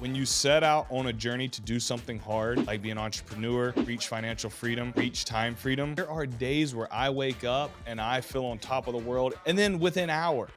When you set out on a journey to do something hard, like be an entrepreneur, reach financial freedom, reach time freedom, there are days where I wake up and I feel on top of the world. And then within hours,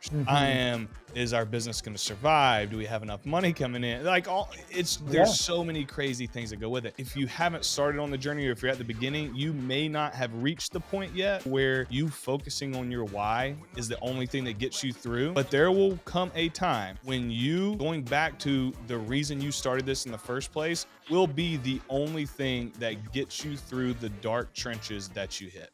is our business going to survive? Do we have enough money coming in? There's so many crazy things that go with it. If you haven't started on the journey, or if you're at the beginning, you may not have reached the point yet where you focusing on your why is the only thing that gets you through. But there will come a time when you going back to the reason you started this in the first place will be the only thing that gets you through the dark trenches that you hit.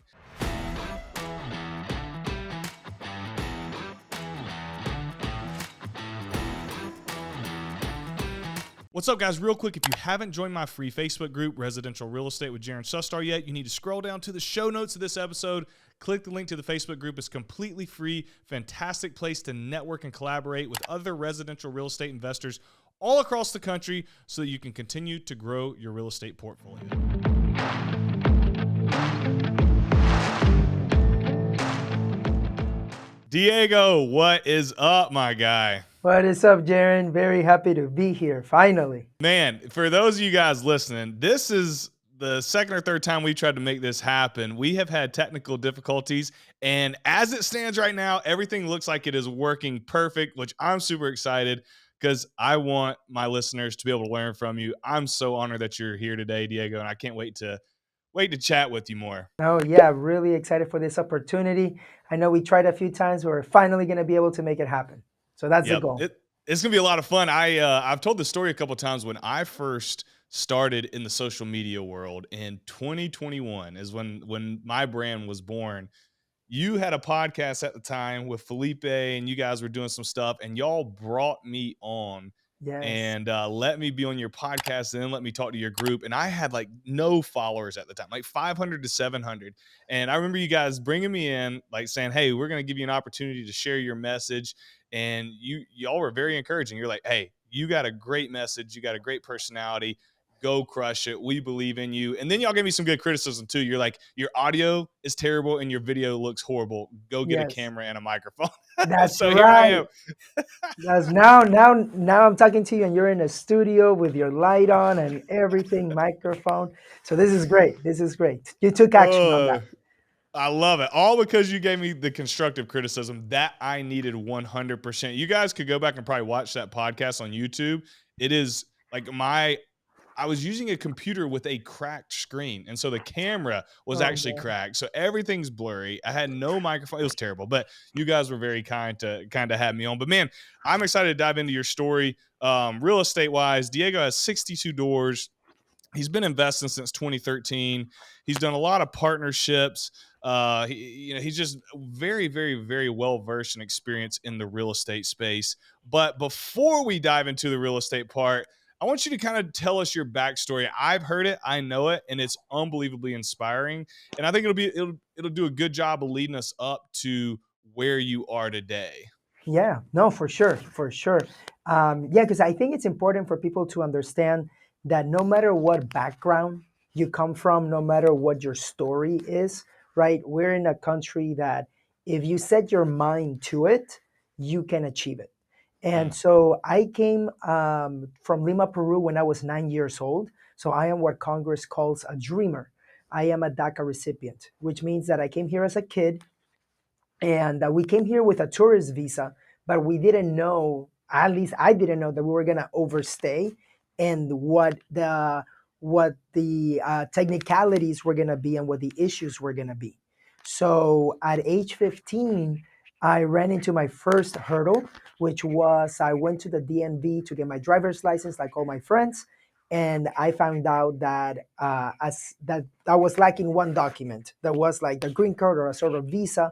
What's up, guys? Real quick, if you haven't joined my free Facebook group, Residential Real Estate with Jaron Sustar, yet, you need to scroll down to the show notes of this episode, click the link to the Facebook group. It's completely free, fantastic place to network and collaborate with other residential real estate investors all across the country so that you can continue to grow your real estate portfolio. Diego, what is up, my guy? What is up, Jaron? Very happy to be here, finally. Man, for those of you guys listening, this is the second or third time we tried to make this happen. We have had technical difficulties, and as it stands right now, everything looks like it is working perfect, which I'm super excited because I want my listeners to be able to learn from you. I'm so honored that you're here today, Diego, and I can't wait to chat with you more. Oh, yeah, really excited for this opportunity. I know we tried a few times. We're finally going to be able to make it happen. So that's the goal. It's going to be a lot of fun. I've told the story a couple of times. When I first started in the social media world in 2021 is when my brand was born. You had a podcast at the time with Felipe, and you guys were doing some stuff, and y'all brought me on. Yes. And let me be on your podcast, and then let me talk to your group. And I had like no followers at the time, like 500 to 700. And I remember you guys bringing me in, like saying, hey, we're going to give you an opportunity to share your message. And y'all were very encouraging. You're like, hey, you got a great message. You got a great personality. Go crush it. We believe in you. And then y'all gave me some good criticism too. You're like, your audio is terrible and your video looks horrible. Go get a camera and a microphone. That's so right. Here I am. That's now I'm talking to you, and you're in a studio with your light on and everything, microphone. So this is great. This is great. You took action on that. I love it. All because you gave me the constructive criticism that I needed 100%. You guys could go back and probably watch that podcast on YouTube. It is like I was using a computer with a cracked screen. And so the camera was actually cracked. So everything's blurry. I had no microphone. It was terrible, but you guys were very kind to kind of have me on. But man, I'm excited to dive into your story. Real estate wise, Diego has 62 doors. He's been investing since 2013. He's done a lot of partnerships. He's just very, very, very well versed and experienced in the real estate space. But before we dive into the real estate part, I want you to kind of tell us your backstory. I've heard it, I know it, and it's unbelievably inspiring. And I think it'll do a good job of leading us up to where you are today. Yeah, no, for sure. Because I think it's important for people to understand that no matter what background you come from, no matter what your story is, right? We're in a country that if you set your mind to it, you can achieve it. And so I came from Lima, Peru when I was 9 years old. So I am what Congress calls a dreamer. I am a DACA recipient, which means that I came here as a kid, and we came here with a tourist visa, but we didn't know, at least I didn't know, that we were going to overstay and what the technicalities were going to be and what the issues were going to be. So at age 15, I ran into my first hurdle, which was I went to the DMV to get my driver's license like all my friends. And I found out that that I was lacking one document that was like the green card or a sort of visa.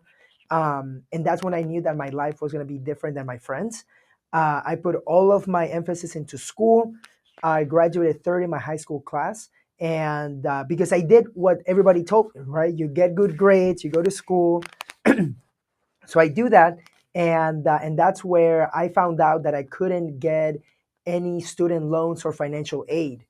And that's when I knew that my life was going to be different than my friends. I put all of my emphasis into school. I graduated third in my high school class. And because I did what everybody told me, right? You get good grades, you go to school. So I do that. And that's where I found out that I couldn't get any student loans or financial aid.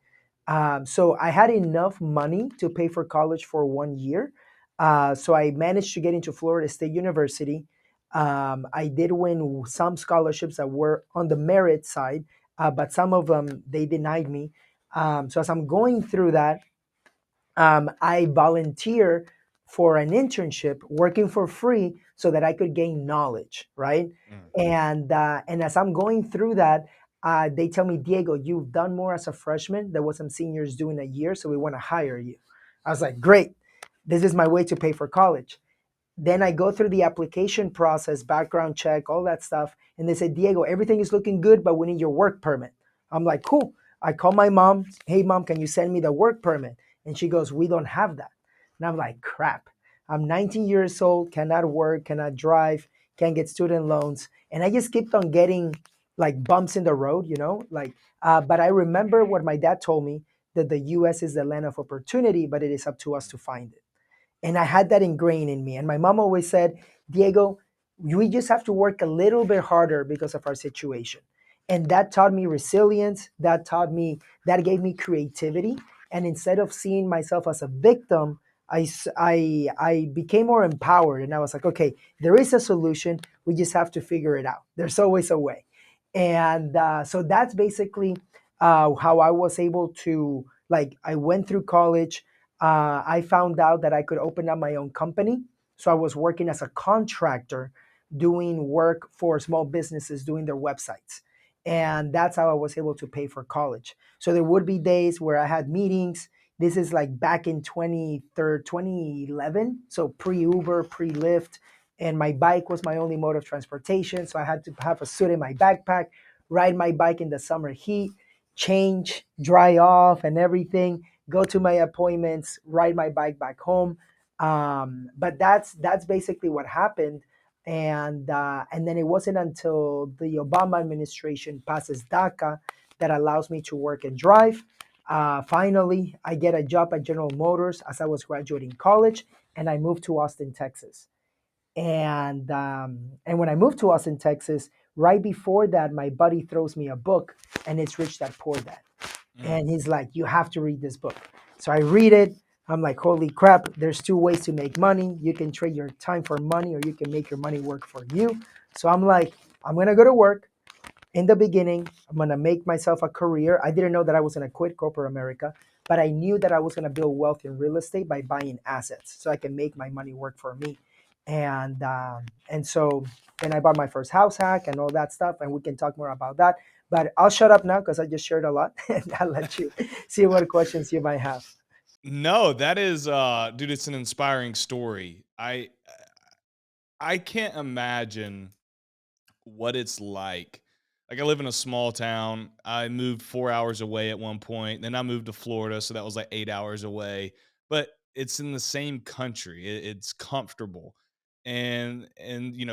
So I had enough money to pay for college for 1 year. So I managed to get into Florida State University. I did win some scholarships that were on the merit side. but some of them they denied me. So as I'm going through that, I volunteer for an internship working for free so that I could gain knowledge, right? Mm. And as I'm going through that, they tell me, Diego, you've done more as a freshman than what some seniors do in a year, so we want to hire you. I was like, great, this is my way to pay for college. Then I go through the application process, background check, all that stuff. And they say, Diego, everything is looking good, but we need your work permit. I'm like, cool. I call my mom. Hey, mom, can you send me the work permit? And she goes, we don't have that. And I'm like, crap. I'm 19 years old, cannot work, cannot drive, can't get student loans. And I just kept on getting like bumps in the road, but I remember what my dad told me, that the US is the land of opportunity, but it is up to us to find it. And I had that ingrained in me. And my mom always said, Diego, we just have to work a little bit harder because of our situation. And that taught me resilience. That gave me creativity. And instead of seeing myself as a victim, I became more empowered. And I was like, okay, there is a solution. We just have to figure it out. There's always a way. And so that's basically how I was able to, like, I went through college. I found out that I could open up my own company. So I was working as a contractor, doing work for small businesses, doing their websites. And that's how I was able to pay for college. So there would be days where I had meetings. This is like back in 2011. So pre Uber, pre Lyft. And my bike was my only mode of transportation. So I had to have a suit in my backpack, ride my bike in the summer heat, change, dry off, and everything, go to my appointments, ride my bike back home. But that's basically what happened. And then it wasn't until the Obama administration passes DACA that allows me to work and drive. Finally, I get a job at General Motors as I was graduating college, and I moved to Austin, Texas. And when I moved to Austin, Texas, right before that, my buddy throws me a book, and it's Rich Dad Poor Dad. Mm. And he's like, you have to read this book. So I read it. I'm like, holy crap, there's two ways to make money. You can trade your time for money, or you can make your money work for you. So I'm like, I'm going to go to work. In the beginning, I'm going to make myself a career. I didn't know that I was going to quit corporate America, but I knew that I was going to build wealth in real estate by buying assets so I can make my money work for me. And so then I bought my first house hack and all that stuff, and we can talk more about that. But I'll shut up now because I just shared a lot, and I'll let you see what questions you might have. No, that is dude, it's an inspiring story. I can't imagine what it's like. Like I live in a small town. I moved 4 hours away at one point. Then I moved to Florida, so that was like 8 hours away. But it's in the same country. It's comfortable. And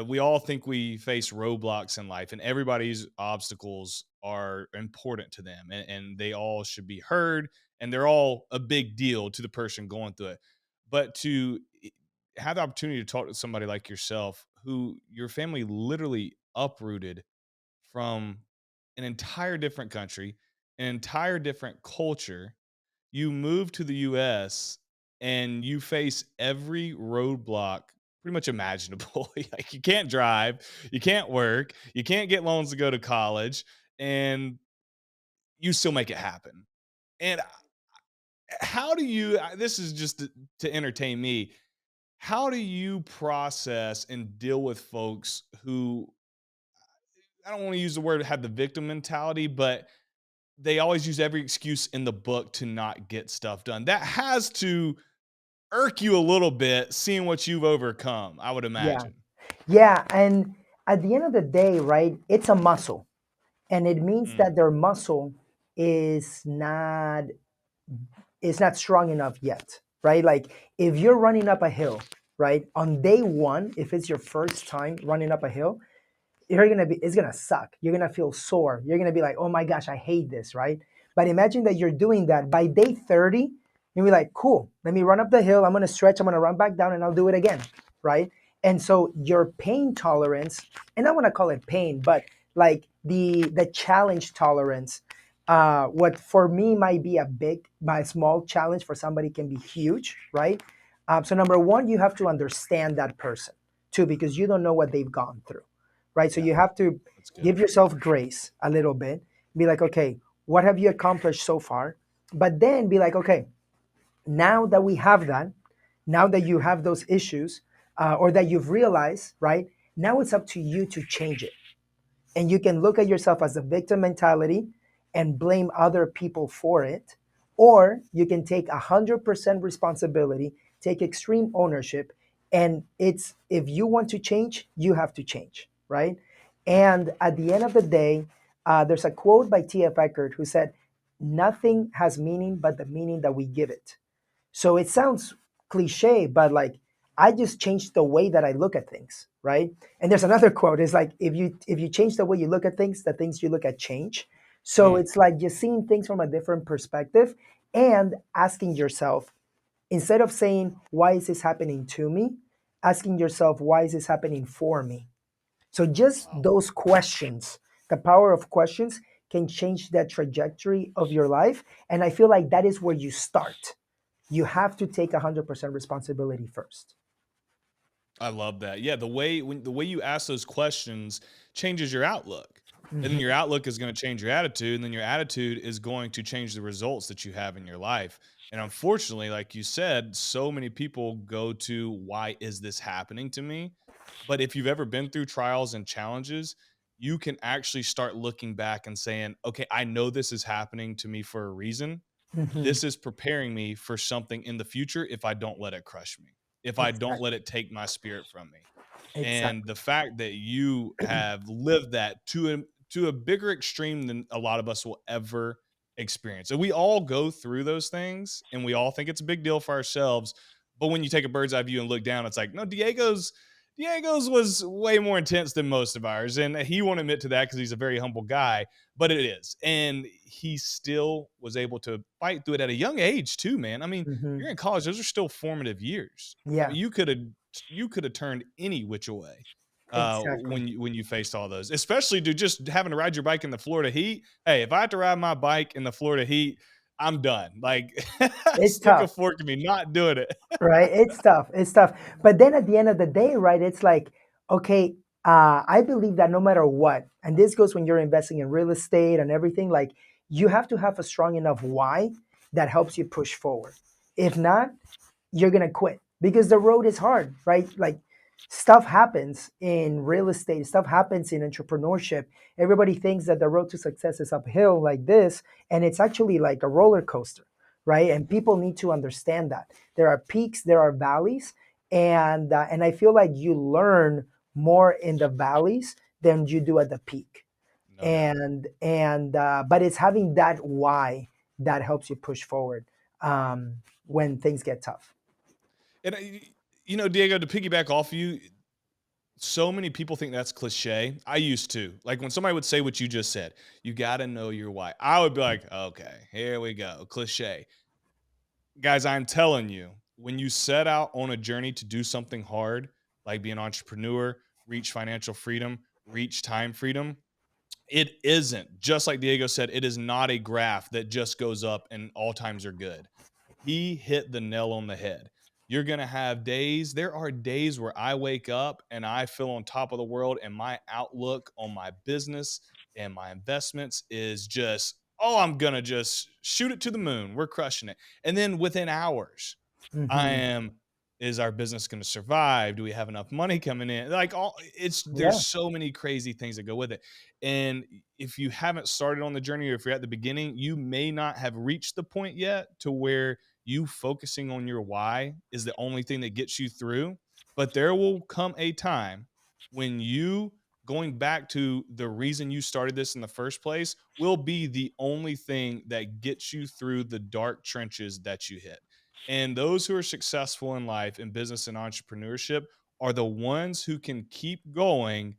we all think we face roadblocks in life, and everybody's obstacles are important to them, and they all should be heard, and they're all a big deal to the person going through it. But to have the opportunity to talk to somebody like yourself, who your family literally uprooted from an entire different country, an entire different culture. You move to the US and you face every roadblock pretty much imaginable. Like you can't drive, you can't work, you can't get loans to go to college, and you still make it happen. And how do you, this is just to entertain me, how do you process and deal with folks who, I don't want to use the word have the victim mentality, but they always use every excuse in the book to not get stuff done? That has to irk you a little bit seeing what you've overcome, I would Yeah. imagine. Yeah. And at the end of the day, right, it's a muscle. And it means Mm, that their muscle is not strong enough yet, right? Like if you're running up a hill, right, on day one, if it's your first time running up a hill, it's gonna suck. You're gonna feel sore. You're gonna be like, oh my gosh, I hate this, right? But imagine that you're doing that by day 30, you'll be like, cool, let me run up the hill, I'm gonna stretch, I'm gonna run back down, and I'll do it again, right? And so your pain tolerance, and I wanna call it pain, but like the challenge tolerance, what for me might be a big, my small challenge for somebody can be huge, right? So number one, you have to understand that person too, because you don't know what they've gone through, right? So yeah, you have to that's good. give yourself grace a little bit. Be like, okay, what have you accomplished so far? But then be like, okay, now that we have that, now that you have those issues, or that you've realized, right? Now it's up to you to change it. And you can look at yourself as a victim mentality and blame other people for it, or you can take 100% responsibility, take extreme ownership, and it's, if you want to change, you have to change, right? And at the end of the day, there's a quote by T.F. Eckert who said, nothing has meaning but the meaning that we give it. So it sounds cliche, but like, I just changed the way that I look at things, right? And there's another quote. It's like, if you change the way you look at things, the things you look at change. So Mm. it's like you're seeing things from a different perspective and asking yourself, instead of saying, why is this happening to me? Asking yourself, why is this happening for me? So just Wow. those questions, the power of questions can change the trajectory of your life. And I feel like that is where you start. You have to take 100% responsibility first. I love that. Yeah, the way you ask those questions changes your outlook. And then Mhm, your outlook is going to change your attitude, and then your attitude is going to change the results that you have in your life. And unfortunately, like you said, so many people go to, why is this happening to me? But if you've ever been through trials and challenges, you can actually start looking back and saying, okay, I know this is happening to me for a reason. mhm. This is preparing me for something in the future if I don't let it crush me, if I don't let Exactly. it take my spirit from me. And Exactly. the fact that you have lived that to a bigger extreme than a lot of us will ever experience. And we all go through those things and we all think it's a big deal for ourselves. But when you take a bird's eye view and look down, it's like, no, Diego's was way more intense than most of ours. And he won't admit to that because he's a very humble guy, but it is. And he still was able to fight through it at a young age, too, man. I mean, Mhm. you're in college, those are still formative years. I Yeah, mean, you could have turned any which way exactly. when you faced all those, especially dude, just having to ride your bike in the Florida heat. Hey, if I have to ride my bike in the Florida heat, I'm done. Like, It's stick a tough, fork in me, not doing it. right? It's tough. It's tough. But then at the end of the day, right, it's like, okay, I believe that no matter what, and this goes when you're investing in real estate and everything, like, you have to have a strong enough why that helps you push forward. If not, you're gonna quit because the road is hard, right? Like, stuff happens in real estate, stuff happens in entrepreneurship. Everybody thinks that the road to success is uphill like this, and it's actually like a roller coaster, right? And people need to understand that there are peaks, there are valleys, and I feel like you learn more in the valleys than you do at the peak. No doubt. And but it's having that why that helps you push forward when things get tough. And you know, Diego, to piggyback off you, so many people think that's cliche. I used to. Like when somebody would say what you just said, you got to know your why. I would be like, okay, here we go, cliche. Guys, I'm telling you, when you set out on a journey to do something hard, like be an entrepreneur, reach financial freedom, reach time freedom, it isn't, just like Diego said, it is not a graph that just goes up and all times are good. He hit the nail on the head. You're going to have days. There are days where I wake up and I feel on top of the world, and my outlook on my business and my investments is just, oh, I'm going to just shoot it to the moon. We're crushing it. And then within hours, I Hmm. am, is our business going to survive? Do we have enough money coming in? Like all it's there's Yeah. so many crazy things that go with it. And if you haven't started on the journey or if you're at the beginning, you may not have reached the point yet to where you focusing on your why is the only thing that gets you through. But there will come a time when you going back to the reason you started this in the first place will be the only thing that gets you through the dark trenches that you hit. And those who are successful in life, in business and entrepreneurship, are the ones who can keep going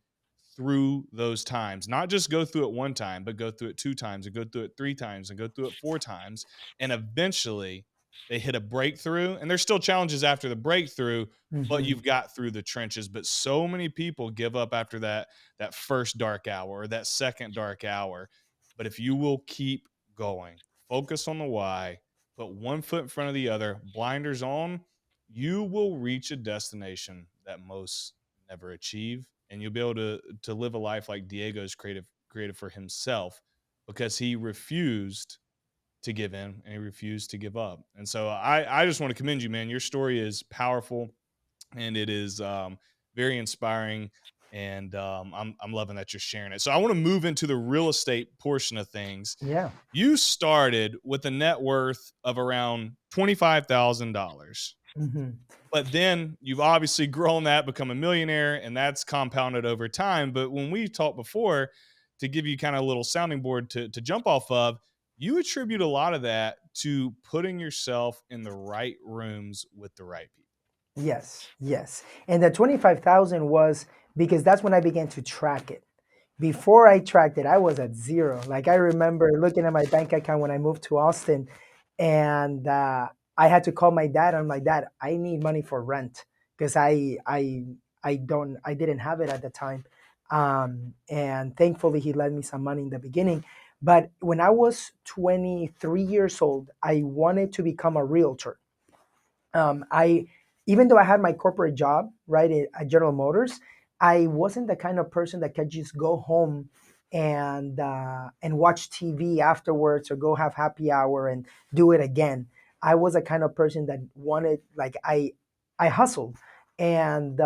through those times. Not just go through it one time, but go through it two times and go through it three times and go through it four times. And eventually they hit a breakthrough. And there's still challenges after the breakthrough, but Hmm. you've got through the trenches. But so many people give up after that first dark hour or that second dark hour. But if you will keep going, focus on the why, put one foot in front of the other, blinders on, you will reach a destination that most never achieve, and you'll be able to live a life like Diego's creative for himself, because he refused to give in and he refused to give up. And so I just want to commend you, man. Your story is powerful and it is very inspiring. And I'm loving that you're sharing it. So I want to move into the real estate portion of things. Yeah. You started with a net worth of around $25,000. Hmm. But then you've obviously grown that, become a millionaire, and that's compounded over time. But when we talked before, to give you kind of a little sounding board to jump off of, you attribute a lot of that to putting yourself in the right rooms with the right people. Yes, yes. And the 25,000 was because that's when I began to track it. Before I tracked it, I was at zero. Like I remember looking at my bank account when I moved to Austin, and I had to call my dad. I'm like, Dad, I need money for rent because I didn't have it at the time. And thankfully, he lent me some money in the beginning. But when I was 23 years old, I wanted to become a realtor. I Even though I had my corporate job right at General Motors, I wasn't the kind of person that could just go home and watch TV afterwards or go have happy hour and do it again. I was a kind of person that wanted like I hustled and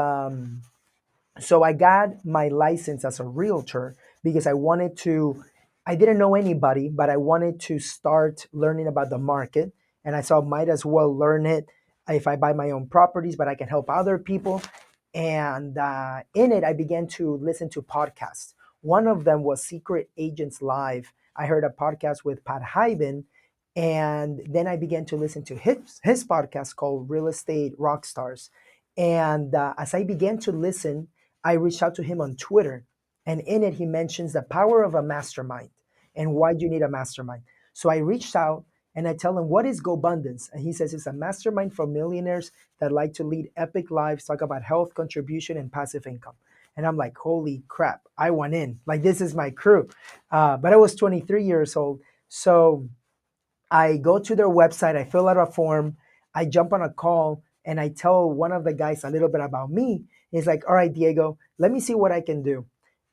so I got my license as a realtor because I didn't know anybody, but I wanted to start learning about the market. And I thought might as well learn it if I buy my own properties, but I can help other people. And in it, I began to listen to podcasts. One of them was Secret Agents Live. I heard a podcast with Pat Hyben. And then I began to listen to his podcast called Real Estate Rockstars. And as I began to listen, I reached out to him on Twitter, and in it, he mentions the power of a mastermind and why you need a mastermind. So I reached out and I tell him, what is GoBundance? And he says it's a mastermind for millionaires that like to lead epic lives, talk about health, contribution, and passive income. And I'm like, holy crap, I want in. Like, this is my crew. But I was 23 years old. So I go to their website, I fill out a form, I jump on a call, and I tell one of the guys a little bit about me. He's like, all right, Diego, let me see what I can do.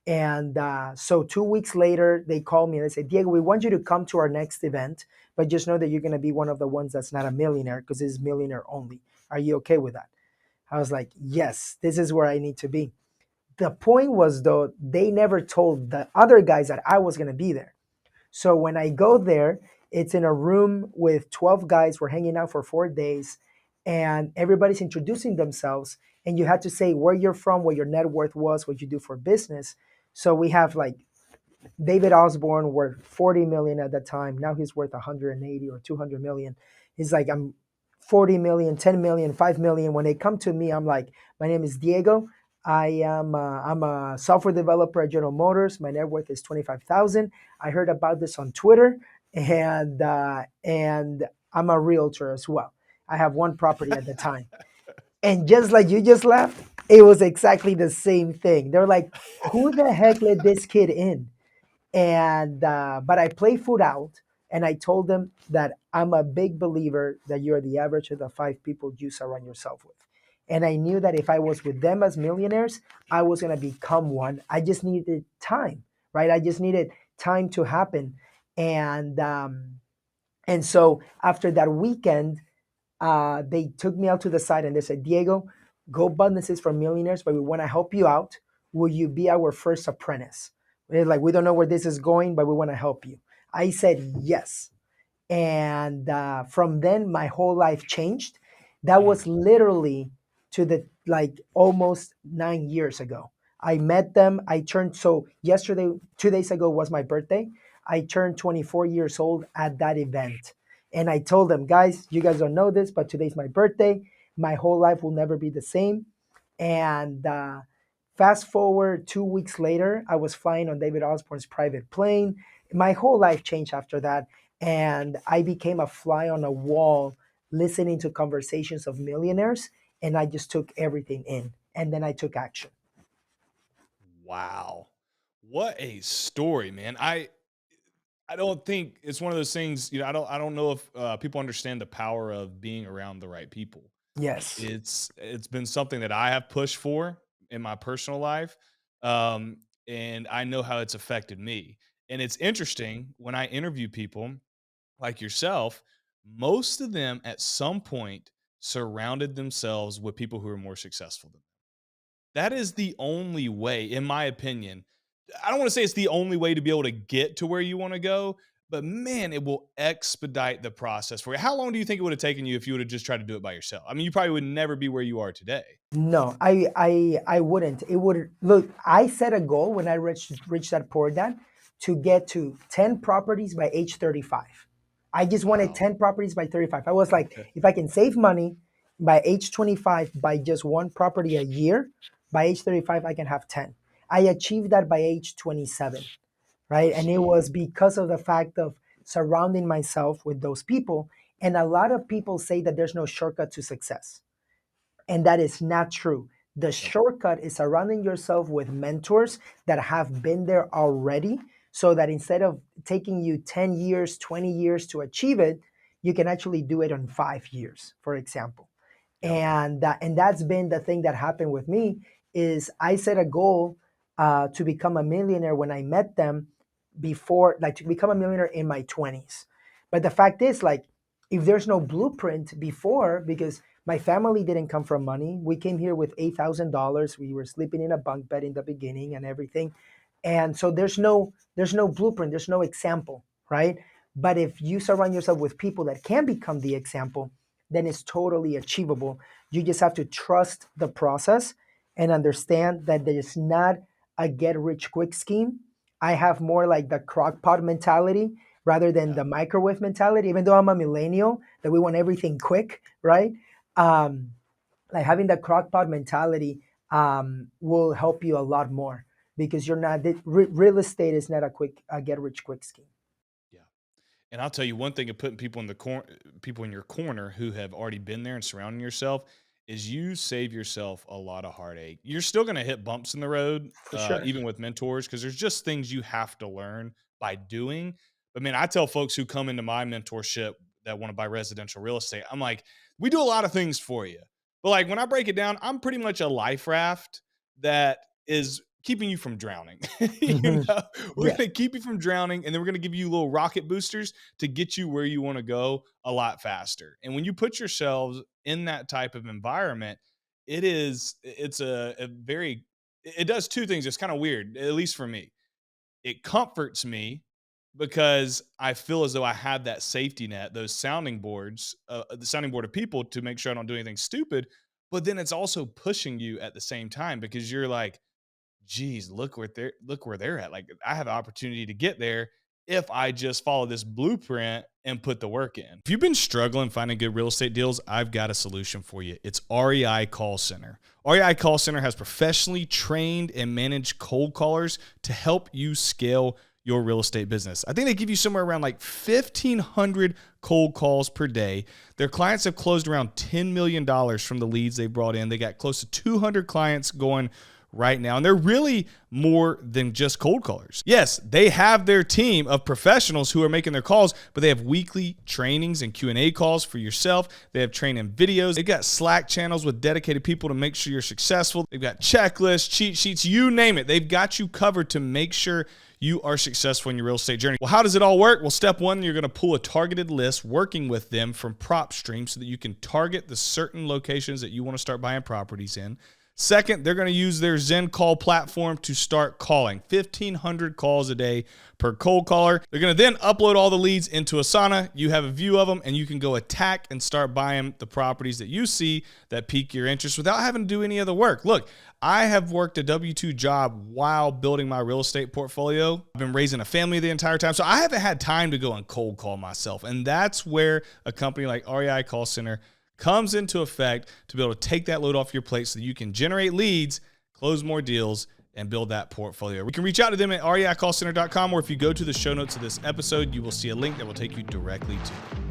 And so 2 weeks later, they call me and they say, Diego, we want you to come to our next event, but just know that you're going to be one of the ones that's not a millionaire because it's millionaire only. Are you okay with that? I was like, yes, this is where I need to be. The point was, though, they never told the other guys that I was going to be there. So when I go there, it's in a room with 12 guys. We're hanging out for 4 days and everybody's introducing themselves. And you had to say where you're from, what your net worth was, what you do for business. So we have like David Osborne worth 40 million at the time. Now he's worth 180 or 200 million. He's like, I'm 40 million, 10 million, 5 million. When they come to me, I'm like, my name is Diego. I'm a software developer at General Motors. My net worth is 25,000. I heard about this on Twitter, and I'm a realtor as well. I have one property at the time. And just like you just left, it was exactly the same thing. They're like, who the heck let this kid in? And but I play food out, and I told them that I'm a big believer that you're the average of the 5 people you surround yourself with. And I knew that if I was with them as millionaires, I was going to become one. I just needed time, right? I just needed time to happen. And um, and so after that weekend, they took me out to the side and they said, Diego, Go Abundance is for millionaires, but we want to help you out. Will you be our first apprentice? They're like, we don't know where this is going, but we want to help you. I said yes. And from then, my whole life changed. That Mm. was literally to the like almost 9 years ago. I met them. I turned so yesterday, 2 days ago was my birthday. I turned 24 years old at that event. And I told them, guys, you guys don't know this, but today's my birthday. My whole life will never be the same. And fast forward 2 weeks later, I was flying on David Osborne's private plane. My whole life changed after that. And I became a fly on a wall listening to conversations of millionaires. And I just took everything in. And then I took action. Wow. What a story, man. I don't think it's one of those things, I don't know if people understand the power of being around the right people. Yes. It's been something that I have pushed for in my personal life, and I know how it's affected me. And it's interesting when I interview people like yourself, most of them at some point surrounded themselves with people who are more successful than them. That is the only way, in my opinion. I don't want to say it's the only way to be able to get to where you want to go, but man, it will expedite the process for you. How long do you think it would have taken you if you would have just tried to do it by yourself? I mean, you probably would never be where you are today. No, I wouldn't. It would look. I set a goal when I reached that point down to get to 10 properties by age 35. I just wanted Wow. 10 properties by 35. I was like, Okay. if I can save money by age 25 by just one property a year, by age 35 I can have 10. I achieved that by age 27, right? And it Gee. was because of the fact of surrounding myself with those people. And a lot of people say that there's no shortcut to success, and that is not true. The Yep. shortcut is surrounding yourself with mentors that have been there already, so that instead of taking you 10 years, 20 years to achieve it, you can actually do it in 5 years, for example. Yep. And that's been the thing that happened with me. Is I set a goal to become a millionaire when I met them, before, like, to become a millionaire in my 20s. But the fact is, like, if there's no blueprint before, because my family didn't come from money. We came here with $8,000. We were sleeping in a bunk bed in the beginning and everything. And so there's no blueprint, there's no example, right? But if you surround yourself with people that can become the example, then it's totally achievable. You just have to trust the process and understand that there's not a get rich quick scheme. I have more like the crock pot mentality rather than Yeah. the microwave mentality, even though I'm a millennial, that we want everything quick, right? um, like having that crock pot mentality will help you a lot more, because you're not real estate is not a quick get rich quick scheme. Yeah. And I'll tell you one thing of putting people in your corner who have already been there and surrounding yourself is you save yourself a lot of heartache. You're still going to hit bumps in the road, For sure. even with mentors, because there's just things you have to learn by doing. But man, I tell folks who come into my mentorship that want to buy residential real estate, I'm like, we do a lot of things for you. But like when I break it down, I'm pretty much a life raft that is keeping you from drowning. you Hmm. know, we're Yeah. going to keep you from drowning, and then we're going to give you little rocket boosters to get you where you want to go a lot faster. And when you put yourselves in that type of environment, it's a very, it does two things. It's kind of weird, at least for me. It comforts me because I feel as though I have that safety net, those sounding boards, the sounding board of people to make sure I don't do anything stupid. But then it's also pushing you at the same time because you're like, geez, look where they're at. Like I have an opportunity to get there if I just follow this blueprint and put the work in. If you've been struggling finding good real estate deals, I've got a solution for you. It's REI Call Center. REI Call Center has professionally trained and managed cold callers to help you scale your real estate business. I think they give you somewhere around like 1,500 cold calls per day. Their clients have closed around $10 million from the leads they brought in. They got close to 200 clients going right now. And they're really more than just cold callers. Yes, they have their team of professionals who are making their calls, but they have weekly trainings and Q&A calls for yourself. They have training videos. They've got Slack channels with dedicated people to make sure you're successful. They've got checklists, cheat sheets, you name it. They've got you covered to make sure you are successful in your real estate journey. Well, how does it all work? Well, step one, you're going to pull a targeted list working with them from prop streams so that you can target the certain locations that you want to start buying properties in. Second, they're going to use their Zen call platform to start calling 1,500 calls a day per cold caller. They're going to then upload all the leads into Asana. You have a view of them, and you can go attack and start buying the properties that you see that pique your interest without having to do any other work. Look, I have worked a W-2 job while building my real estate portfolio. I've been raising a family the entire time, so I haven't had time to go and cold call myself. And that's where a company like REI Call Center comes into effect to be able to take that load off your plate so that you can generate leads, close more deals, and build that portfolio. You can reach out to them at reicallcenter.com, or if you go to the show notes of this episode, you will see a link that will take you directly to it.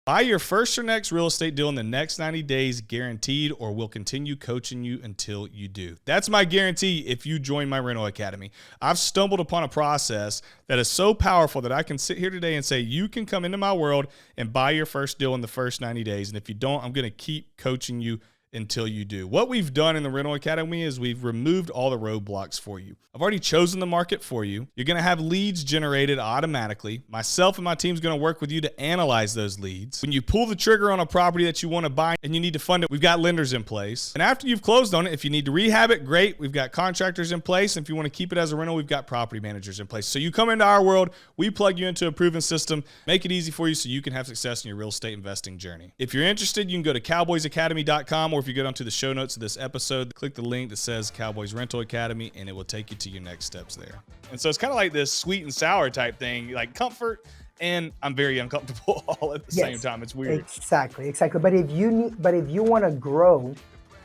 Buy your first or next real estate deal in the next 90 days guaranteed, or we'll continue coaching you until you do. That's my guarantee if you join my rental academy. I've stumbled upon a process that is so powerful that I can sit here today and say, you can come into my world and buy your first deal in the first 90 days. And if you don't, I'm going to keep coaching you until you do. What we've done in the Rental Academy is we've removed all the roadblocks for you. I've already chosen the market for you. You're going to have leads generated automatically. Myself and my team's going to work with you to analyze those leads. When you pull the trigger on a property that you want to buy and you need to fund it, we've got lenders in place. And after you've closed on it, if you need to rehab it, great. We've got contractors in place. And if you want to keep it as a rental, we've got property managers in place. So you come into our world, we plug you into a proven system, make it easy for you so you can have success in your real estate investing journey. If you're interested, you can go to cowboysacademy.com, or if you go down to the show notes of this episode, click the link that says Cowboys Rental Academy, and it will take you to your next steps there. And so it's kind of like this sweet and sour type thing, like comfort, and I'm very uncomfortable all at the same time. It's weird. Exactly. But if you want to grow,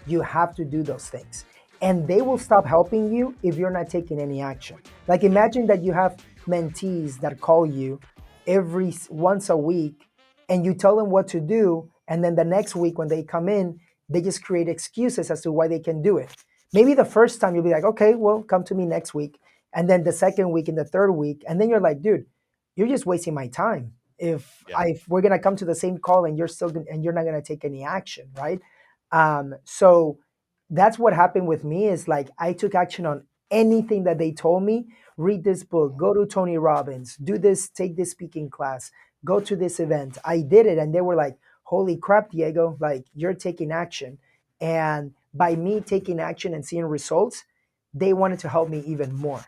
you have to do those things. And they will stop helping you if you're not taking any action. Like imagine that you have mentees that call you once a week and you tell them what to do. And then the next week when they come in, they just create excuses as to why they can do it. Maybe the first time you'll be like, okay, well, come to me next week. And then the second week and the third week. And then you're like, dude, you're just wasting my time. If we're going to come to the same call and you're not going to take any action. Right. So that's what happened with me is like, I took action on anything that they told me. Read this book, go to Tony Robbins, do this, take this speaking class, go to this event. I did it. And they were like, holy crap, Diego, like you're taking action. And by me taking action and seeing results, they wanted to help me even more.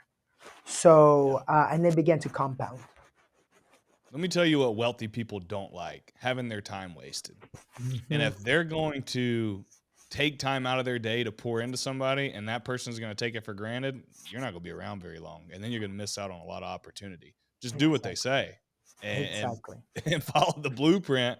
So, and then began to compound. Let me tell you what wealthy people don't like: having their time wasted. Mm-hmm. And if they're going to take time out of their day to pour into somebody and that person's going to take it for granted, you're not going to be around very long. And then you're going to miss out on a lot of opportunity. Just do what they say and follow the blueprint.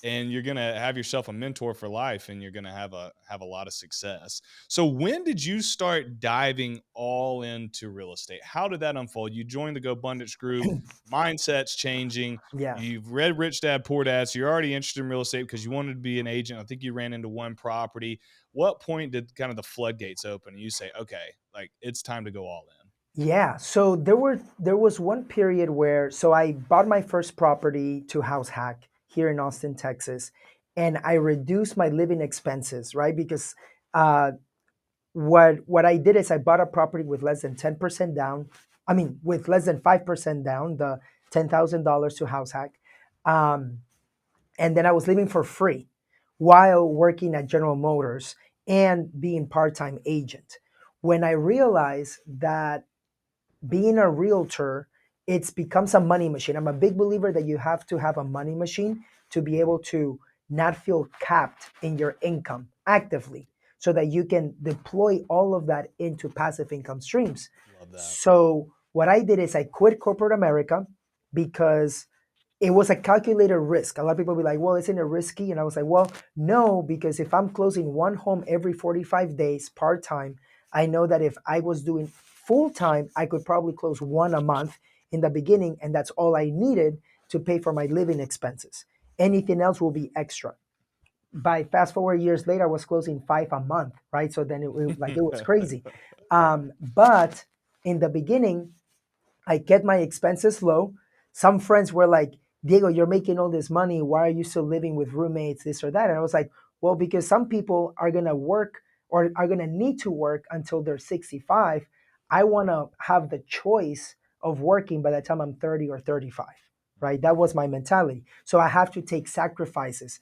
And you're going to have yourself a mentor for life, and you're going to have a lot of success. So when did you start diving all into real estate? How did that unfold? You joined the GoBundance group, mindset's changing. Yeah. You've read Rich Dad, Poor Dad. So you're already interested in real estate because you wanted to be an agent. I think you ran into one property. What point did kind of the floodgates open and you say, okay, like it's time to go all in? Yeah. So there was one period where, so I bought my first property to house hack here in Austin, Texas, and I reduced my living expenses, right? Because what I did is I bought a property with less than 10% down. I mean, with less than 5% down, the $10,000 to house hack. And then I was living for free while working at General Motors and being part-time agent. When I realized that being a realtor, it becomes a money machine. I'm a big believer that you have to have a money machine to be able to not feel capped in your income actively, so that you can deploy all of that into passive income streams. Love that. So what I did is I quit corporate America because it was a calculated risk. A lot of people be like, well, isn't it risky? And I was like, well, no, because if I'm closing one home every 45 days part-time, I know that if I was doing full-time, I could probably close one a month in the beginning, and that's all I needed to pay for my living expenses. Anything else will be extra. By fast forward years later, I was closing 5 a month, right? So then it was crazy. But in the beginning, I kept my expenses low. Some friends were like, Diego, you're making all this money. Why are you still living with roommates, this or that? And I was like, well, because some people are going to work or are going to need to work until they're 65. I want to have the choice of working by the time I'm 30 or 35, right? That was my mentality. So I have to take sacrifices.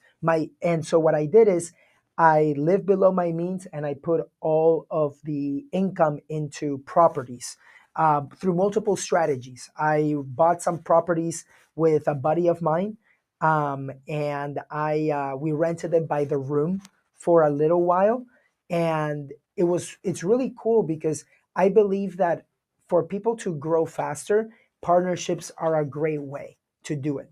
And so what I did is I lived below my means and I put all of the income into properties. Through multiple strategies. I bought some properties with a buddy of mine, and we rented them by the room for a little while, and it's really cool because I believe that for people to grow faster, partnerships are a great way to do it.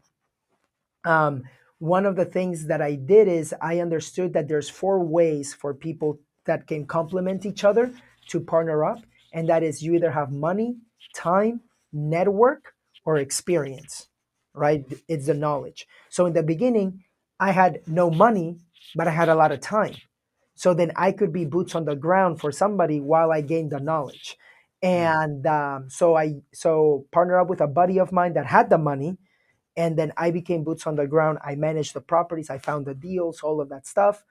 One of the things that I did is I understood that there's 4 ways for people that can complement each other to partner up. And that is, you either have money, time, network, or experience, right? It's the knowledge. So in the beginning, I had no money, but I had a lot of time. So then I could be boots on the ground for somebody while I gained the knowledge. And so partner up with a buddy of mine that had the money. And then I became boots on the ground. I managed the properties. I found the deals, all of that stuff.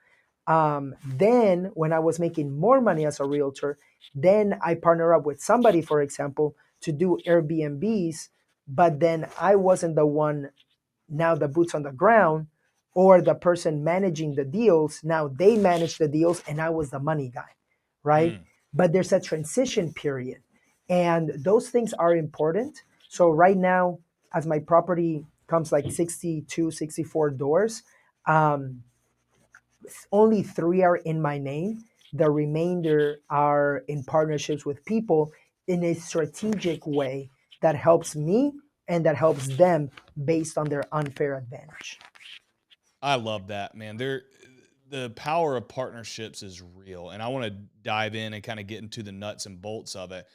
Then when I was making more money as a realtor, then I partner up with somebody, for example, to do Airbnbs. But then I wasn't the one, now the boots on the ground, or the person managing the deals. Now they manage the deals and I was the money guy, right? Mm. But there's a transition period, and those things are important. So right now, as my property comes like 62, 64 doors, um, only three are in my name. The remainder are in partnerships with people in a strategic way that helps me and that helps them based on their unfair advantage. I love that, man. The power of partnerships is real, and I want to dive in and kind of get into the nuts and bolts of it.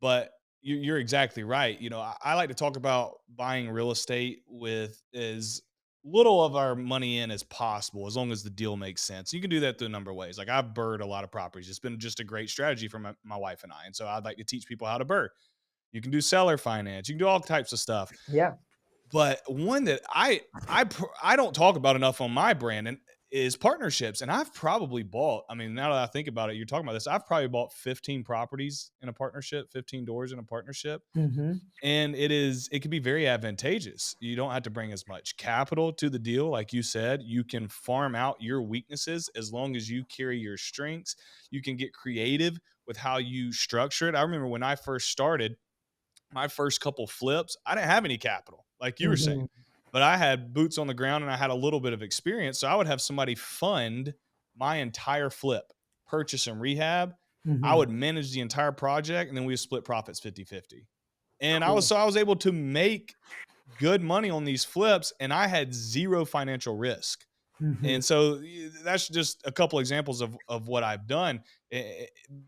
But you're exactly right. I like to talk about buying real estate with as little of our money in as possible, as long as the deal makes sense. You can do that through a number of ways. Like I've bird a lot of properties. It's been just a great strategy for my wife and I. And so I'd like to teach people how to bird. You can do seller finance. You can do all types of stuff. Yeah. But one that I don't talk about enough on my brand and is partnerships. And I've probably bought, I mean, now that I think about it, you're talking about this, I've probably bought 15 properties in a partnership, 15 doors in a partnership. Hmm. And it can be very advantageous. You don't have to bring as much capital to the deal. Like you said, you can farm out your weaknesses as long as you carry your strengths. You can get creative with how you structure it. I remember when I first started, my first couple flips, I didn't have any capital, like you were saying, Hmm. but I had boots on the ground and I had a little bit of experience. So I would have somebody fund my entire flip, purchase and rehab. I Hmm. would manage the entire project and then we would split profits 50-50. And Cool. I was able to make good money on these flips and I had zero financial risk. Hmm. And so that's just a couple examples of what I've done,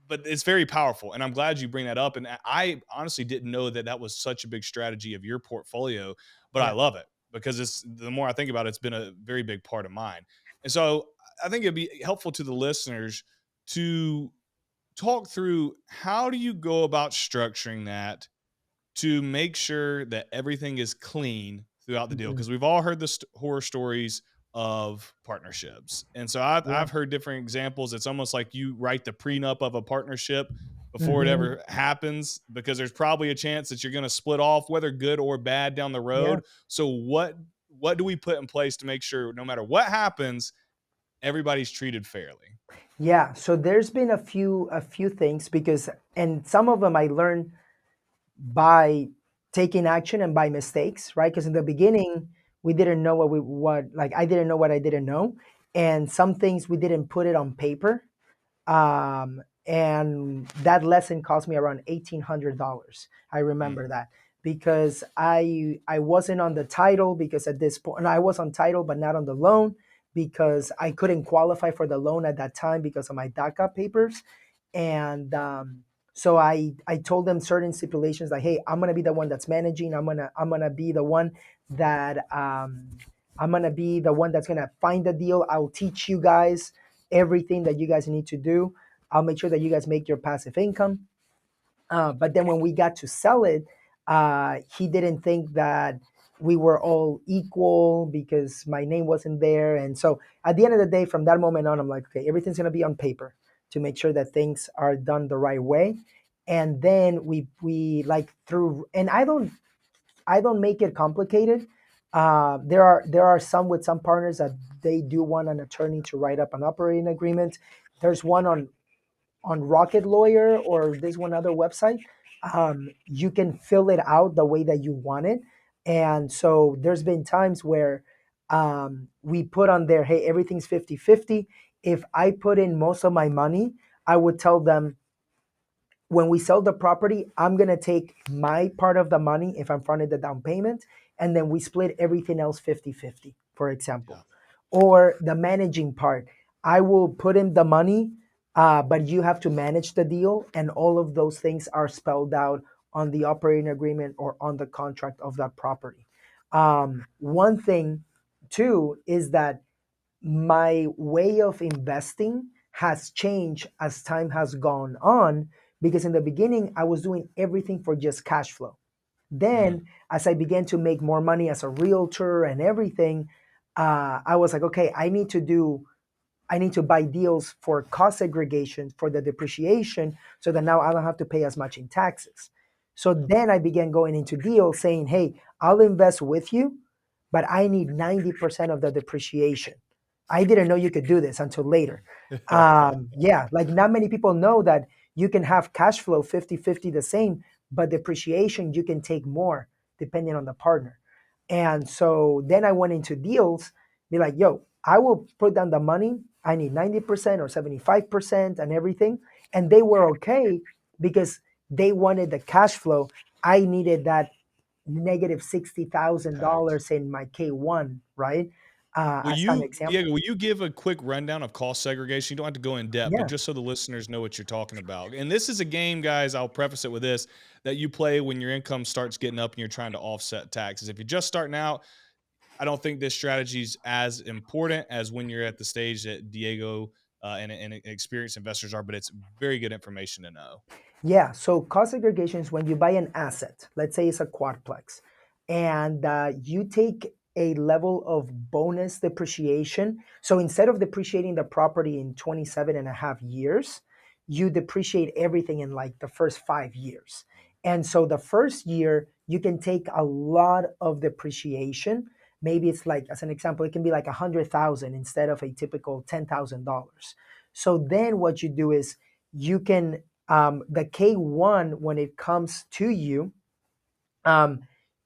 but it's very powerful. And I'm glad you bring that up. And I honestly didn't know that that was such a big strategy of your portfolio, but I Yeah. love it because it's the more I think about it, it's been a very big part of mine. And so I think it'd be helpful to the listeners to talk through how do you go about structuring that to make sure that everything is clean throughout the deal Hmm. because we've all heard the horror stories of partnerships. And so I've Yeah. heard different examples. It's almost like you write the prenup of a partnership before it Hmm. ever happens because there's probably a chance that you're going to split off, whether good or bad, down the Yeah. road. So what do we put in place to make sure no matter what happens, everybody's treated fairly? Yeah. So there's been a few things, because and some of them I learned by taking action and by mistakes, right? Because in the beginning we didn't know what like I didn't know what I didn't know, and some things we didn't put it on paper, and that lesson cost me around $1,800. I remember Mm, that, because I wasn't on the title, because at this point, and I was on title but not on the loan, because I couldn't qualify for the loan at that time because of my DACA papers. And so I told them certain stipulations, like, hey, I'm gonna be the one that's managing. I'm gonna be the one that I'm gonna be the one that's gonna find the deal. I'll teach you guys everything that you guys need to do. I'll make sure that you guys make your passive income. But then when we got to sell it, he didn't think that we were all equal because my name wasn't there. And so at the end of the day, from that moment on, I'm like, okay, everything's going to be on paper to make sure that things are done the right way. And then we like through, and I don't make it complicated. There are some with some partners that they do want an attorney to write up an operating agreement. There's one on Rocket Lawyer or this one other website. You can fill it out the way that you want it. And so there's been times where we put on there, hey, everything's 50-50. If I put in most of my money, I would tell them, when we sell the property, I'm going to take my part of the money if I'm fronted the down payment, and then we split everything else 50-50, for yeah. example. Or the managing part, I will put in the money, but you have to manage the deal, and all of those things are spelled out on the operating agreement or on the contract of that property. One thing, too, is that my way of investing has changed as time has gone on, because in the beginning I was doing everything for just cash flow. Mm, Then as I began to make more money as a realtor and everything, I was like, okay, I need to buy deals for cost segregation for the depreciation so that now I don't have to pay as much in taxes. So then I began going into deals saying, hey, I'll invest with you, but I need 90% of the depreciation. I didn't know you could do this until later. Yeah, like not many people know that you can have cash flow 50-50 the same, but depreciation, you can take more depending on the partner. And so then I went into deals, be like, yo, I will put down the money. I need 90% or 75% and everything. And they were okay because they wanted the cash flow. I needed that negative Tax. $60,000 in my K1, right? Will As an you, example. Diego, will you give a quick rundown of cost segregation? You don't have to go in depth, but Yeah. just so the listeners know what you're talking about. And this is a game, guys, I'll preface it with this, that you play when your income starts getting up and you're trying to offset taxes. If you're just starting out, I don't think this strategy is as important as when you're at the stage that Diego and experienced investors are, but it's very good information to know. Yeah, so cost segregation is when you buy an asset, let's say it's a quadplex, and you take a level of bonus depreciation. So instead of depreciating the property in 27 and a half years, you depreciate everything in like the first 5 years. And so the first year, you can take a lot of depreciation. Maybe it's like, as an example, it can be like 100,000 instead of a typical $10,000. So then what you do is you can the K1 when it comes to you, um,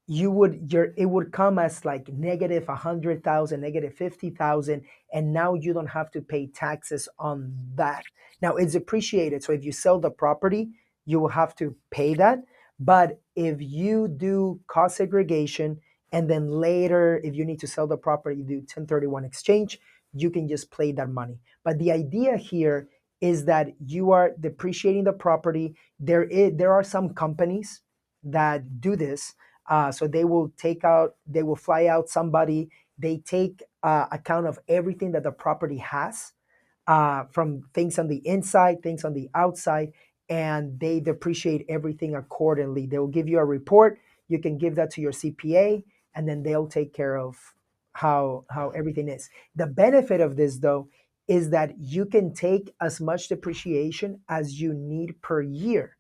it would come as like negative 100,000, negative 50,000, and now you don't have to pay taxes on that. Now it's appreciated, so if you sell the property, you will have to pay that. But if you do cost segregation and then later, if you need to sell the property, you do 1031 exchange, you can just play that money. But the idea here is that you are depreciating the property. There are some companies that do this. So they will fly out somebody, they take account of everything that the property has, from things on the inside, things on the outside, and they depreciate everything accordingly. They will give you a report. You can give that to your CPA, and then they'll take care of how everything is. The benefit of this, though, is that you can take as much depreciation as you need per year.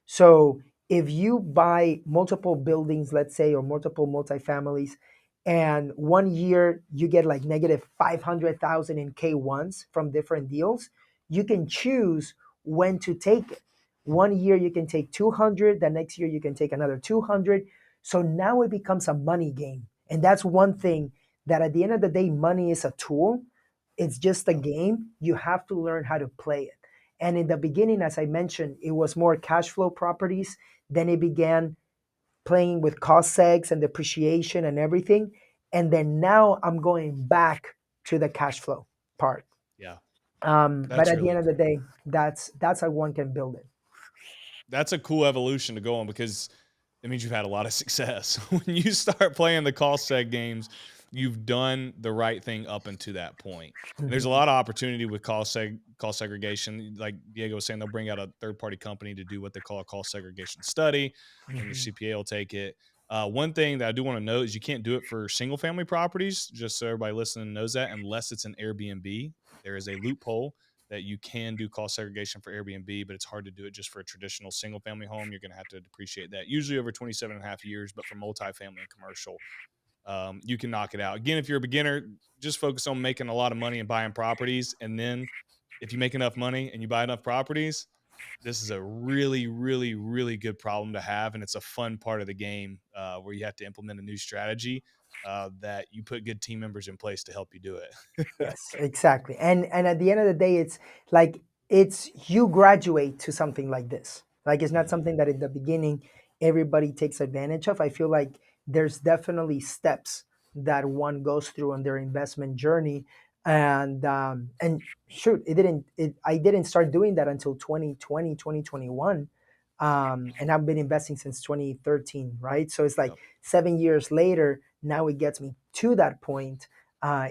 So if you buy multiple buildings, let's say, or multiple multifamilies, and 1 year you get like negative 500,000 in K1s from different deals, you can choose when to take it. 1 year you can take 200, the next year you can take another 200. So now it becomes a money game. And that's one thing that at the end of the day, money is a tool. It's just a Yeah. game. You have to learn how to play it. And in the beginning, as I mentioned, it was more cash flow properties. Then it began playing with cost segs and depreciation and everything. And then now I'm going back to the cash flow part. Yeah. But That's at the really end of the cool. day, that's how one can build it. That's a cool evolution to go on because it means you've had a lot of success. When you start playing the cost seg games, you've done the right thing up until that point. And there's a Mhm. lot of opportunity with cost segregation. Like Diego was saying, they'll bring out a third party company to do what they call a cost segregation study, and your Mhm. CPA will take it. One thing that I do want to note is you can't do it for single family properties, just so everybody listening knows that, unless it's an Airbnb. There is a loophole that you can do cost segregation for Airbnb, but it's hard to do it just for a traditional single family home. You're going to have to depreciate that usually over 27 and a half years. But for multifamily and commercial, you can knock it out. Again, if you're a beginner, just focus on making a lot of money and buying properties. And then if you make enough money and you buy enough properties, this is a really, really, really good problem to have. And it's a fun part of the game where you have to implement a new strategy that you put good team members in place to help you do it. Yes, exactly. And at the end of the day, it's like it's you graduate to something like this. Like it's not Mhm. something that in the beginning everybody takes advantage of. I feel like there's definitely steps that one goes through on their investment journey. And shoot, I didn't start doing that until 2020, 2021. And I've been investing since 2013, right? So it's like Yep. 7 years later, now it gets me to that point.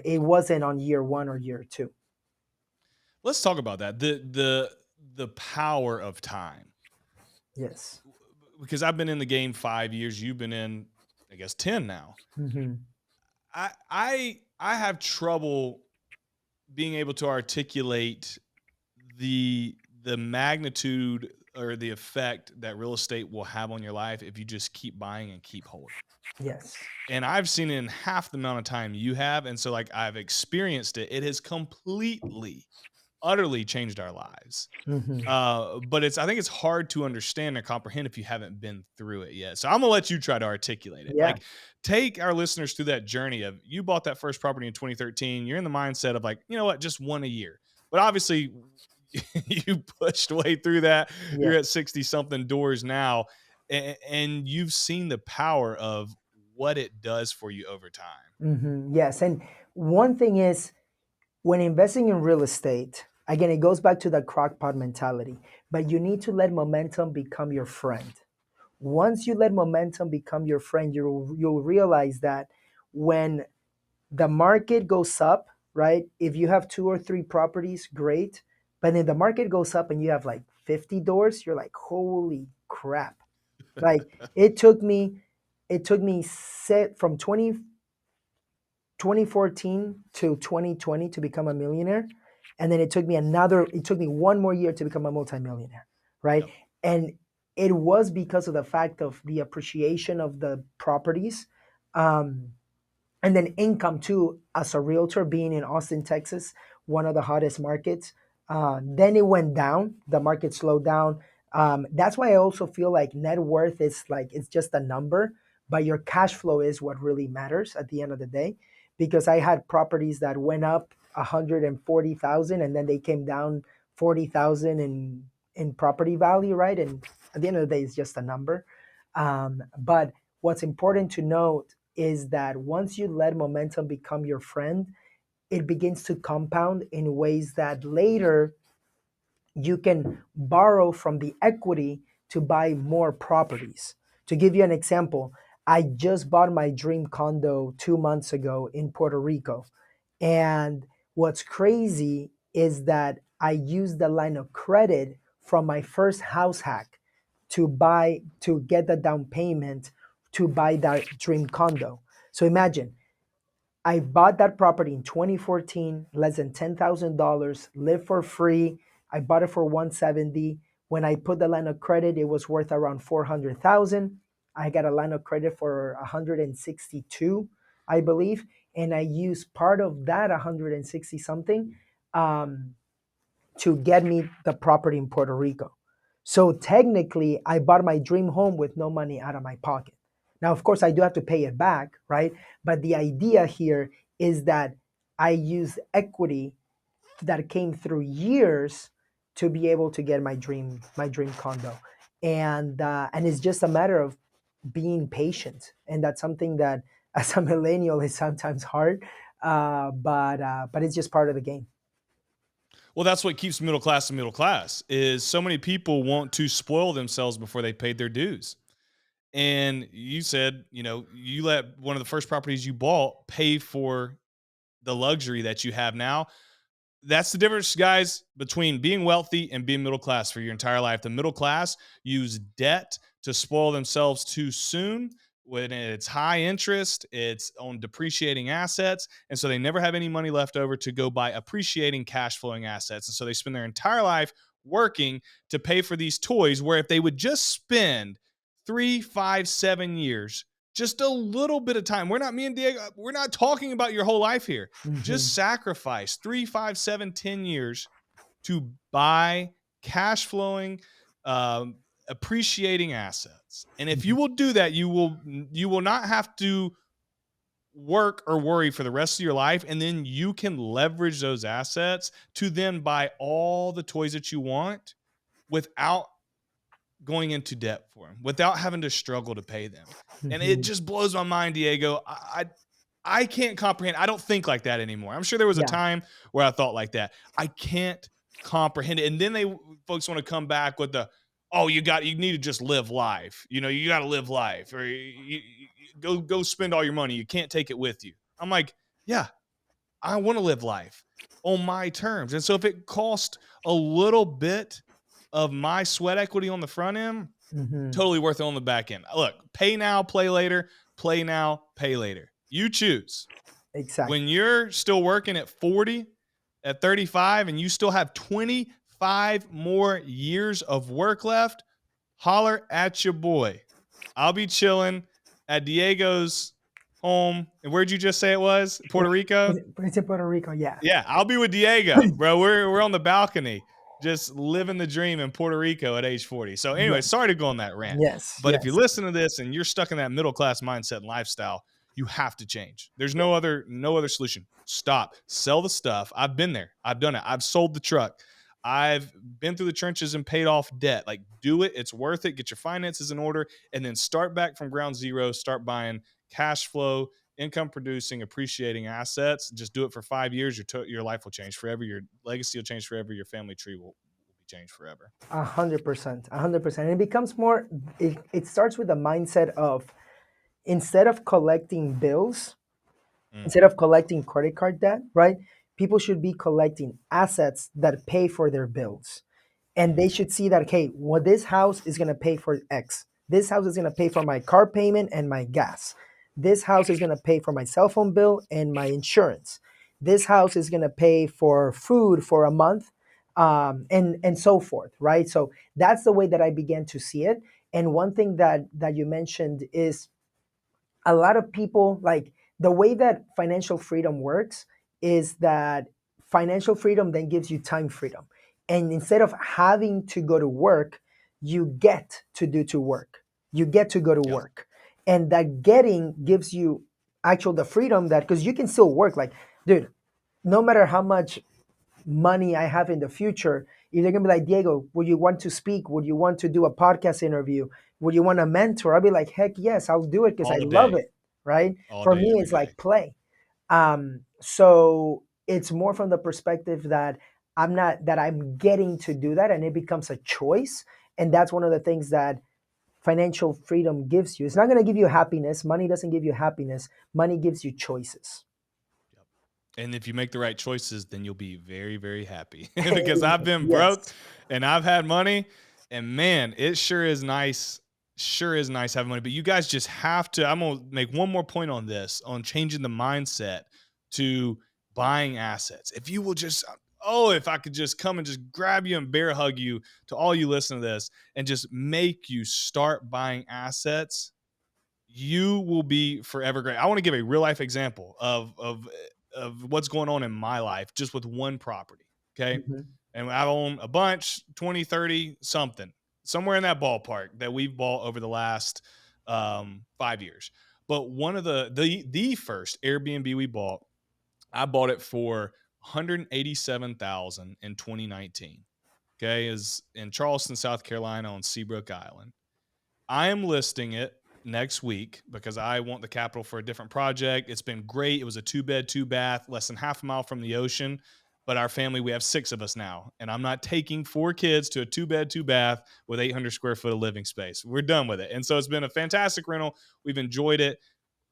It wasn't on year one or year two. Let's talk about that. The power of time. Yes. Because I've been in the game 5 years, you've been in I guess 10 now. Hmm. I have trouble being able to articulate the magnitude or the effect that real estate will have on your life if you just keep buying and keep holding. Yes. And I've seen it in half the amount of time you have, and so, like, I've experienced it. It has completely, utterly changed our lives. Hmm. But I think it's hard to understand and comprehend if you haven't been through it yet. So I'm gonna let you try to articulate it. Yeah. Like, take our listeners through that journey of you bought that first property in 2013. You're in the mindset of like, you know what, just one a year. But obviously, you pushed way through that. You're Yes. at 60 something doors now, and you've seen the power of what it does for you over time. Yes. And one thing is, when investing in real estate, again, it goes back to the crockpot mentality, but you need to let momentum become your friend. Once you let momentum become your friend, you'll realize that when the market goes up, right? If you have two or three properties, great. But then the market goes up and you have like 50 doors, you're like, holy crap. Like it took me set from 2014 to 2020 to become a millionaire. And then it took me one more year to become a multimillionaire, right? Yep. And it was because of the fact of the appreciation of the properties. Um, and then income too, as a realtor being in Austin, Texas, one of the hottest markets. Then it went down, the market slowed down. That's why I also feel like net worth is like it's just a number, but your cash flow is what really matters at the end of the day. Because I had properties that went up 140,000 and then they came down 40,000 in property value, right? And at the end of the day, it's just a number. But what's important to note is that once you let momentum become your friend, it begins to compound in ways that later you can borrow from the equity to buy more properties. To give you an example, I just bought my dream condo 2 months ago in Puerto Rico. And what's crazy is that I used the line of credit from my first house hack to get the down payment to buy that dream condo. So imagine I bought that property in 2014, less than $10,000, lived for free. I bought it for 170. When I put the line of credit, it was worth around 400,000. I got a line of credit for 162, I believe, and I used part of that 160 something um, to get me the property in Puerto Rico. So technically, I bought my dream home with no money out of my pocket. Now, of course, I do have to pay it back, right? But the idea here is that I use equity that came through years to be able to get my dream condo, and it's just a matter of being patient, and that's something that as a millennial is sometimes hard, but it's just part of the game. Well, that's what keeps middle class is so many people want to spoil themselves before they paid their dues. And you said, you let one of the first properties you bought pay for the luxury that you have now. That's the difference, guys, between being wealthy and being middle class for your entire life. The middle class use debt to spoil themselves too soon. When it's high interest, it's on depreciating assets. And so they never have any money left over to go buy appreciating cash flowing assets. And so they spend their entire life working to pay for these toys, where if they would just spend 3, 5, 7 years, just a little bit of time. Me and Diego, we're not talking about your whole life here. Mhm. Just sacrifice 3, 5, 7, 10 years to buy cash flowing, um, appreciating assets. And if you Mhm. will do that, you will not have to work or worry for the rest of your life. And then you can leverage those assets to then buy all the toys that you want without going into debt for them, without having to struggle to pay them. And it Mhm. just blows my mind, Diego. I can't comprehend. I don't think like that anymore. I'm sure there was a Yeah. time where I thought like that. I can't comprehend it. And then folks want to come back with oh, you need to just live life. You got to live life, or go spend all your money. You can't take it with you. I'm like, yeah, I want to live life on my terms. And so if it cost a little bit of my sweat equity on the front end, Mhm. totally worth it on the back end. Look, pay now, play later, play now, pay later. You choose. When Exactly. you're still working at 40, at 35 and you still have 25 more years of work left, holler at your boy. I'll be chilling at Diego's home. And where'd you just say it was? Puerto Rico? It's in Puerto Rico, yeah. Yeah, I'll be with Diego, bro. We're on the balcony, just living the dream in Puerto Rico at age 40. So, anyway, Yes, sorry to go on that rant. yes, But if you yes. listen to this and you're stuck in that middle class mindset and lifestyle, you have to change. There's no other solution. Stop. Sell the stuff. I've been there. I've done it. I've sold the truck. I've been through the trenches and paid off debt. Like, do it. It's worth it. Get your finances in order and then start back from ground zero. Start buying cash flow, income producing, appreciating assets. Just do it for 5 years. Your life will change forever. Your legacy will change forever. Your family tree will be changed forever. 100%, 100%. And it becomes more, it starts with the mindset of instead of collecting bills, instead of collecting credit card debt, right? People should be collecting assets that pay for their bills. And they should see that, okay, well, this house is going to pay for X. This house is going to pay for my car payment and my gas. This house is going to pay for my cell phone bill and my insurance. This house is going to pay for food for a month, and so forth, right? So that's the way that I began to see it. And one thing that you mentioned is a lot of people, like, the way that financial freedom works is that financial freedom then gives you time freedom, and instead of having to go to work, you get to do to work, you get to go to Yep. work, and that getting gives you actual the freedom that, because you can still work, like, dude, no matter how much money I have in the future, if they're gonna be like, Diego, would you want to speak? Would you want to do a podcast interview? Would you want to mentor? I'll be like, heck yes, I'll do it because I All love day. it. Right? All For day, me, every it's like day. play. So it's more from the perspective that I'm getting to do that, and it becomes a choice. And that's one of the things that financial freedom gives you. It's not going to give you happiness. Money doesn't give you happiness. Money gives you choices. Yep. And if you make the right choices, then you'll be very, very happy. Because I've been broke Yes. and I've had money, and man, it sure is nice. Sure is nice having money. But you guys just have to. I'm gonna make one more point on this, on changing the mindset to buying assets. If you will just, oh, if I could just come and just grab you and bear hug you, to all you listen to this, and just make you start buying assets, you will be forever great. I want to give a real life example of what's going on in my life just with one property. Okay. Mhm. And I own a bunch, 20, 30, something, somewhere in that ballpark that we've bought over the last 5 years. But one of the first Airbnb we bought, I bought it for 187,000 in 2019. Okay, is in Charleston, South Carolina on Seabrook Island. I am listing it next week because I want the capital for a different project. It's been great. It was a 2-bed, 2-bath, less than half a mile from the ocean. But our family, we have 6 of us now. And I'm not taking 4 kids to a 2-bed, 2-bath with 800 square foot of living space. We're done with it. And so it's been a fantastic rental. We've enjoyed it,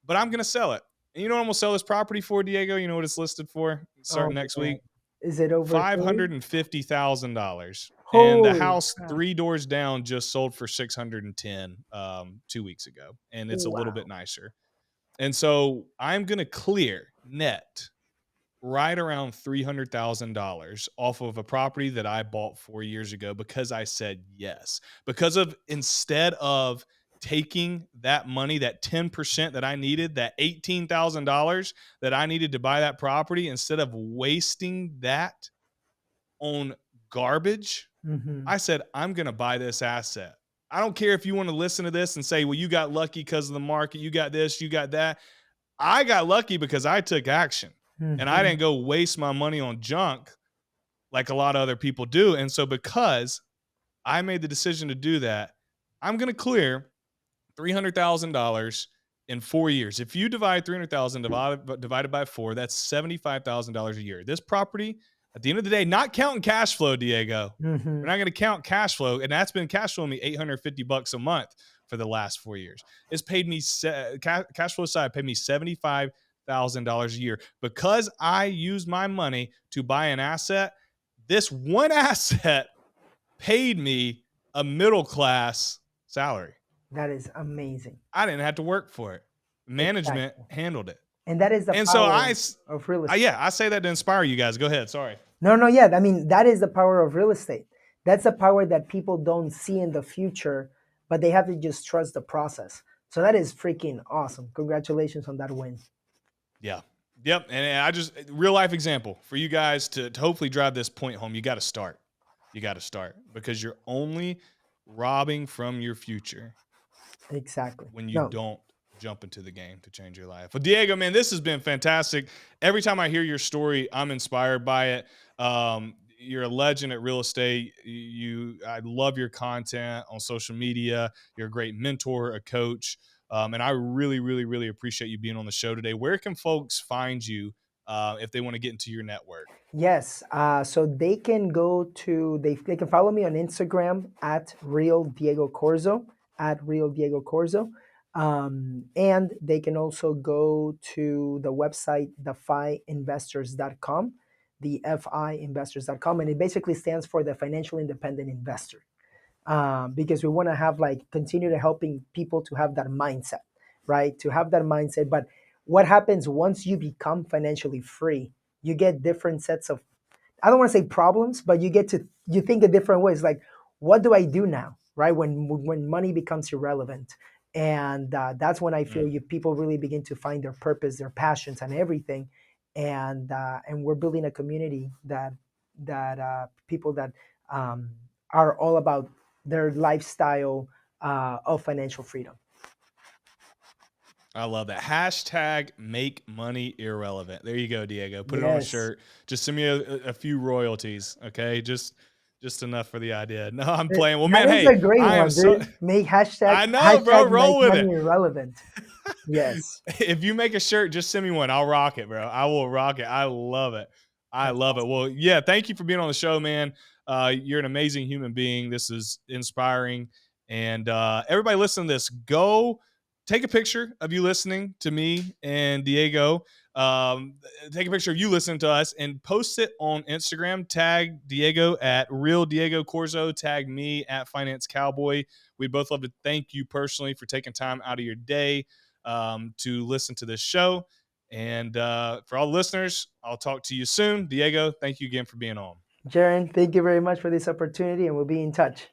but I'm going to sell it. And you know what I'm going to sell this property for, Diego? You know what it's listed for Oh starting next my God. week? Is it over 30? $550,000. And the Holy house crap. 3 doors down just sold for 610 2 weeks ago, and it's a little bit Wow. nicer. And so I'm going to clear net right around $300,000 off of a property that I bought 4 years ago because I said yes. Because of, instead of taking that money, that 10% that I needed, that $18,000 that I needed to buy that property, instead of wasting that on garbage, Hmm. I said, I'm going to buy this asset. I don't care if you want to listen to this and say, well, you got lucky because of the market. You got this, you got that. I got lucky because I took action and I Hmm. didn't go waste my money on junk like a lot of other people do. And so, because I made the decision to do that, I'm going to clear $300,000 in 4 years. If you divide 300,000 divided by 4, that's $75,000 a year. This property, at the end of the day, not counting cash flow, Diego. Hmm. We're not going to count cash flow, and that's been cash flowing me $850 a month for the last 4 years. It's paid me cash flow side paid me $75,000 a year because I used my money to buy an asset. This one asset paid me a middle class salary. That is amazing. I didn't have to work for it. Management Exactly. handled it. And that is the And so power of real estate. yeah, I say that to inspire you guys. Go ahead. Sorry. No, yeah. I mean, that is the power of real estate. That's a power that people don't see in the future, but they have to just trust the process. So that is freaking awesome. Congratulations on that win. Yeah. Yep. And I just, real life example for you guys to hopefully drive this point home. You got to start. You got to start because you're only robbing from your future Exactly. when you No, don't jump into the game to change your life. Well, Diego, man, this has been fantastic. Every time I hear your story, I'm inspired by it. You're a legend at real estate. I love your content on social media. You're a great mentor, a coach. And I really, really, really appreciate you being on the show today. Where can folks find you if they want to get into your network? yes. So they can go to they can follow me on Instagram at real Diego Corzo and they can also go to the website defiinvestors.com, the fiinvestors.com, and it basically stands for the financial independent investor. Because we want to have like continue to helping people to have that mindset, right? To have that mindset. But what happens once you become financially free? You get different sets of, I don't want to say problems, but you think a different ways. Like, what do I do now, right? When money becomes irrelevant, and that's when I feel Mm. you people really begin to find their purpose, their passions, and everything. And we're building a community that people that um, are all about their lifestyle of financial freedom. I love that. Hashtag make money irrelevant. There you go, Diego. Put it on a Yes. shirt. Just send me a few royalties. Okay. Just enough for the idea. No, I'm Th- playing. Well, That man, is hey, a great I am one, so, dude. Make I know, bro. make Roll with money it. irrelevant. Yes. If you make a shirt, just send me one. I'll rock it, bro. I will rock it. I love it. I That's love it. awesome. Well, yeah, thank you for being on the show, man. You're an amazing human being. This is inspiring. And everybody listen to this. Go take a picture of you listening to me and Diego. Um, Take a picture of you listening to us and post it on Instagram. Tag Diego at Real Diego Corzo. Tag me at Finance Cowboy. We'd both love to thank you personally for taking time out of your day to listen to this show. And for all the listeners, I'll talk to you soon. Diego, thank you again for being on. Jaren, thank you very much for this opportunity, and we'll be in touch.